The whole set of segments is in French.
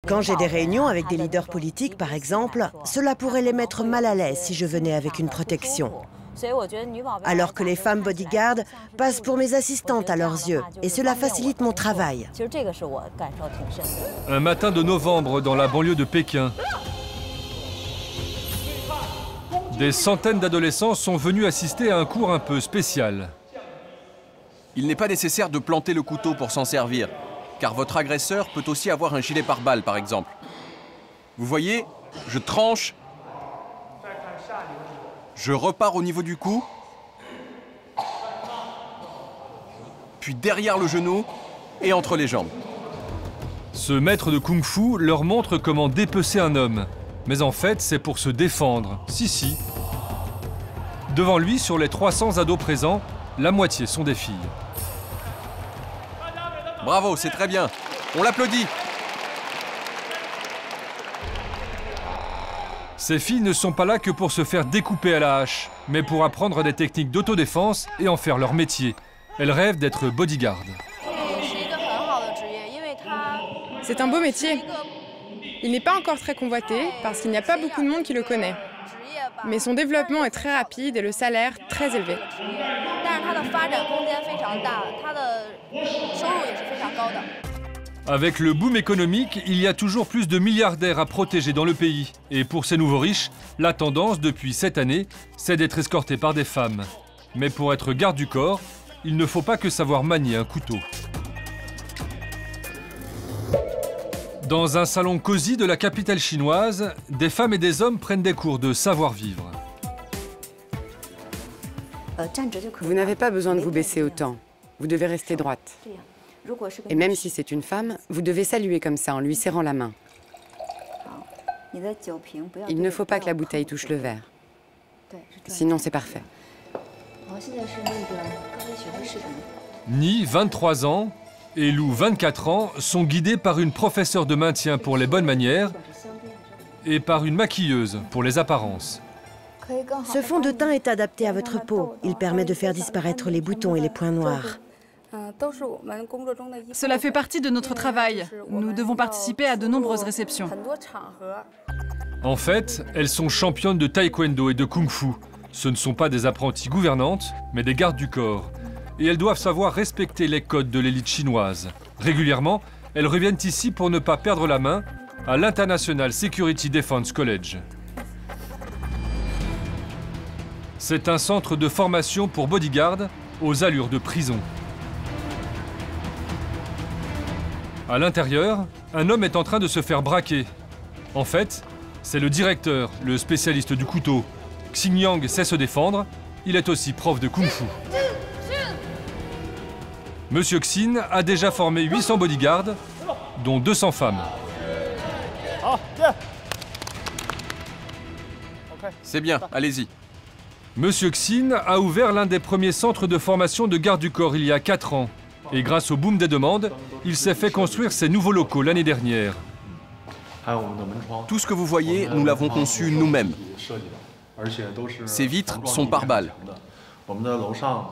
Quand j'ai des réunions avec des leaders politiques, par exemple, cela pourrait les mettre mal à l'aise si je venais avec une protection. Alors que les femmes bodyguards passent pour mes assistantes à leurs yeux, et cela facilite mon travail. Un matin de novembre dans la banlieue de Pékin, des centaines d'adolescents sont venus assister à un cours un peu spécial. Il n'est pas nécessaire de planter le couteau pour s'en servir, car votre agresseur peut aussi avoir un gilet pare-balles, par exemple. Vous voyez, je tranche, je repars au niveau du cou, puis derrière le genou et entre les jambes. Ce maître de kung-fu leur montre comment dépecer un homme. Mais en fait, c'est pour se défendre. Si. Devant lui, sur les 300 ados présents, la moitié sont des filles. Bravo, c'est très bien. On l'applaudit. Ces filles ne sont pas là que pour se faire découper à la hache, mais pour apprendre des techniques d'autodéfense et en faire leur métier. Elles rêvent d'être bodyguard. C'est un beau métier. Il n'est pas encore très convoité parce qu'il n'y a pas beaucoup de monde qui le connaît. Mais son développement est très rapide et le salaire très élevé. Avec le boom économique, il y a toujours plus de milliardaires à protéger dans le pays. Et pour ces nouveaux riches, la tendance depuis cette année, c'est d'être escorté par des femmes. Mais pour être garde du corps, il ne faut pas que savoir manier un couteau. Dans un salon cosy de la capitale chinoise, des femmes et des hommes prennent des cours de savoir-vivre. Vous n'avez pas besoin de vous baisser autant. Vous devez rester droite. Et même si c'est une femme, vous devez saluer comme ça en lui serrant la main. Il ne faut pas que la bouteille touche le verre. Sinon, c'est parfait. Ni 23 ans et Lou, 24 ans, sont guidés par une professeure de maintien pour les bonnes manières et par une maquilleuse pour les apparences. Ce fond de teint est adapté à votre peau. Il permet de faire disparaître les boutons et les points noirs. Cela fait partie de notre travail. Nous devons participer à de nombreuses réceptions. En fait, elles sont championnes de taekwondo et de kung-fu. Ce ne sont pas des apprenties gouvernantes, mais des gardes du corps. Et elles doivent savoir respecter les codes de l'élite chinoise. Régulièrement, elles reviennent ici pour ne pas perdre la main à l'International Security Defense College. C'est un centre de formation pour bodyguards aux allures de prison. À l'intérieur, un homme est en train de se faire braquer. En fait, c'est le directeur, le spécialiste du couteau. Xinjiang sait se défendre, il est aussi prof de kung-fu. Monsieur Xin a déjà formé 800 bodyguards, dont 200 femmes. C'est bien, allez-y. Monsieur Xin a ouvert l'un des premiers centres de formation de garde du corps il y a 4 ans. Et grâce au boom des demandes, il s'est fait construire ses nouveaux locaux l'année dernière. Tout ce que vous voyez, nous l'avons conçu nous-mêmes. Ces vitres sont par balles.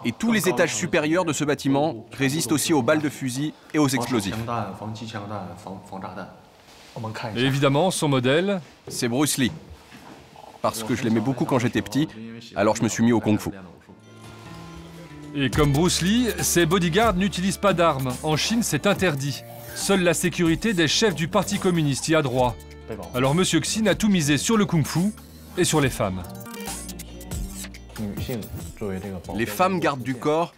Et tous les étages supérieurs de ce bâtiment résistent aussi aux balles de fusil et aux explosifs. Et évidemment, son modèle, c'est Bruce Lee. Parce que je l'aimais beaucoup quand j'étais petit, alors je me suis mis au kung-fu. Et comme Bruce Lee, ces bodyguards n'utilisent pas d'armes. En Chine, c'est interdit. Seule la sécurité des chefs du Parti communiste y a droit. Alors Monsieur Xin a tout misé sur le kung-fu et sur les femmes. Les femmes gardes du corps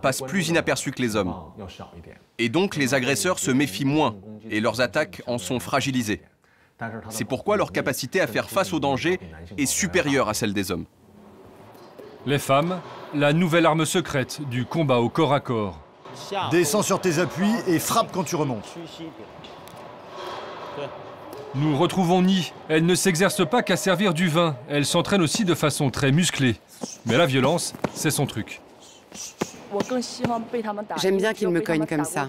passent plus inaperçues que les hommes. Et donc les agresseurs se méfient moins et leurs attaques en sont fragilisées. C'est pourquoi leur capacité à faire face au danger est supérieure à celle des hommes. Les femmes, la nouvelle arme secrète du combat au corps à corps. Descends sur tes appuis et frappe quand tu remontes. Nous retrouvons Ni. Elle ne s'exerce pas qu'à servir du vin. Elle s'entraîne aussi de façon très musclée. Mais la violence, c'est son truc. J'aime bien qu'ils me cognent comme ça.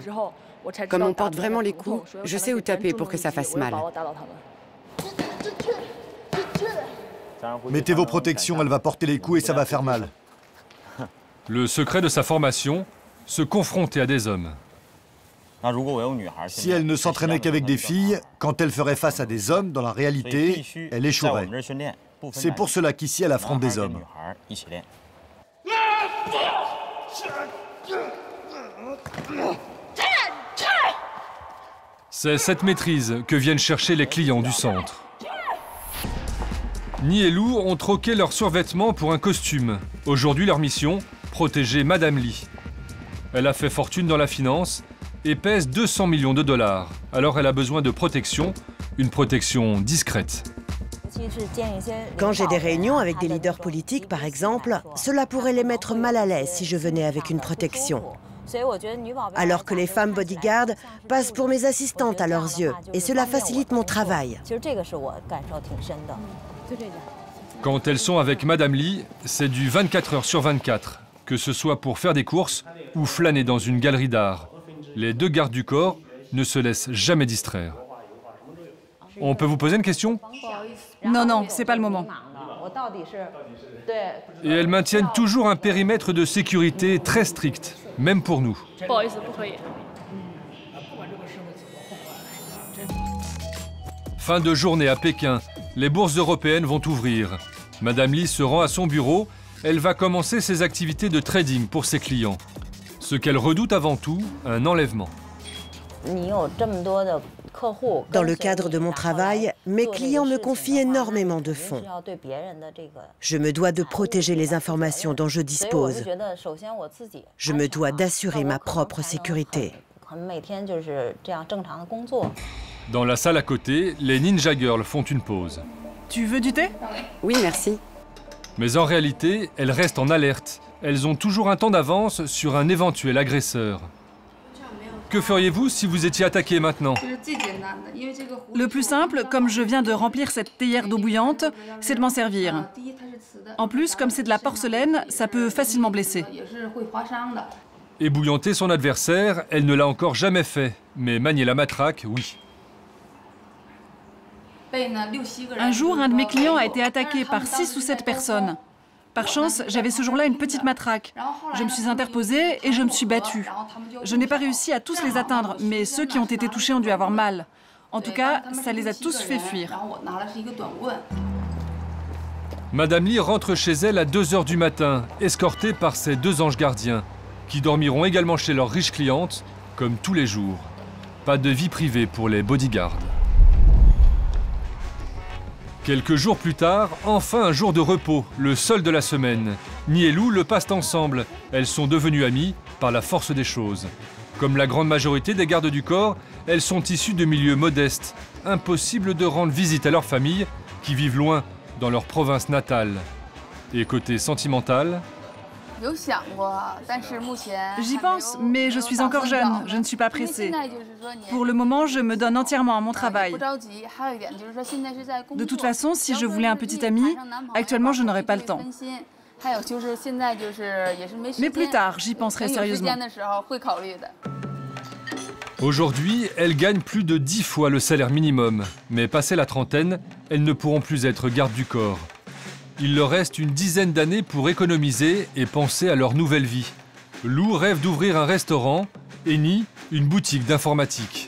Comme on porte vraiment les coups, je sais où taper pour que ça fasse mal. Mettez vos protections, elle va porter les coups et ça va faire mal. Le secret de sa formation, se confronter à des hommes. Si elle ne s'entraînait qu'avec des filles, quand elle ferait face à des hommes, dans la réalité, elle échouerait. C'est pour cela qu'ici, elle affronte des hommes. C'est cette maîtrise que viennent chercher les clients du centre. Ni et Lou ont troqué leurs survêtements pour un costume. Aujourd'hui, leur mission, protéger Madame Li. Elle a fait fortune dans la finance et pèse 200 millions de dollars. Alors elle a besoin de protection, une protection discrète. Quand j'ai des réunions avec des leaders politiques, par exemple, cela pourrait les mettre mal à l'aise si je venais avec une protection. Alors que les femmes bodyguards passent pour mes assistantes à leurs yeux, et cela facilite mon travail. Quand elles sont avec Madame Li, c'est du 24 heures sur 24, que ce soit pour faire des courses ou flâner dans une galerie d'art. Les deux gardes du corps ne se laissent jamais distraire. On peut vous poser une question ? Non, non, c'est pas le moment. Et elles maintiennent toujours un périmètre de sécurité très strict, même pour nous. Fin de journée à Pékin, les bourses européennes vont ouvrir. Madame Li se rend à son bureau, elle va commencer ses activités de trading pour ses clients. Ce qu'elle redoute avant tout, un enlèvement. Dans le cadre de mon travail, mes clients me confient énormément de fonds. Je me dois de protéger les informations dont je dispose. Je me dois d'assurer ma propre sécurité. Dans la salle à côté, les Ninja Girls font une pause. Tu veux du thé? Oui, merci. Mais en réalité, elles restent en alerte. Elles ont toujours un temps d'avance sur un éventuel agresseur. Que feriez-vous si vous étiez attaqué maintenant? Le plus simple, comme je viens de remplir cette théière d'eau bouillante, c'est de m'en servir. En plus, comme c'est de la porcelaine, ça peut facilement blesser. Ébouillanter son adversaire, elle ne l'a encore jamais fait. Mais manier la matraque, oui. Un jour, un de mes clients a été attaqué par 6 ou 7 personnes. Par chance, j'avais ce jour-là une petite matraque. Je me suis interposée et je me suis battue. Je n'ai pas réussi à tous les atteindre, mais ceux qui ont été touchés ont dû avoir mal. En tout cas, ça les a tous fait fuir. Madame Li rentre chez elle à 2 h du matin, escortée par ses 2 anges gardiens, qui dormiront également chez leurs riches clientes, comme tous les jours. Pas de vie privée pour les bodyguards. Quelques jours plus tard, enfin un jour de repos, le seul de la semaine. Ni et Lou le passent ensemble. Elles sont devenues amies par la force des choses. Comme la grande majorité des gardes du corps, elles sont issues de milieux modestes. Impossible de rendre visite à leurs familles, qui vivent loin, dans leur province natale. Et côté sentimental... J'y pense, mais je suis encore jeune, je ne suis pas pressée. Pour le moment, je me donne entièrement à mon travail. De toute façon, si je voulais un petit ami, actuellement, je n'aurais pas le temps. Mais plus tard, j'y penserai sérieusement. Aujourd'hui, elles gagnent plus de 10 fois le salaire minimum. Mais passé la trentaine, elles ne pourront plus être gardes du corps. Il leur reste une dizaine d'années pour économiser et penser à leur nouvelle vie. Lou rêve d'ouvrir un restaurant et Ni une boutique d'informatique.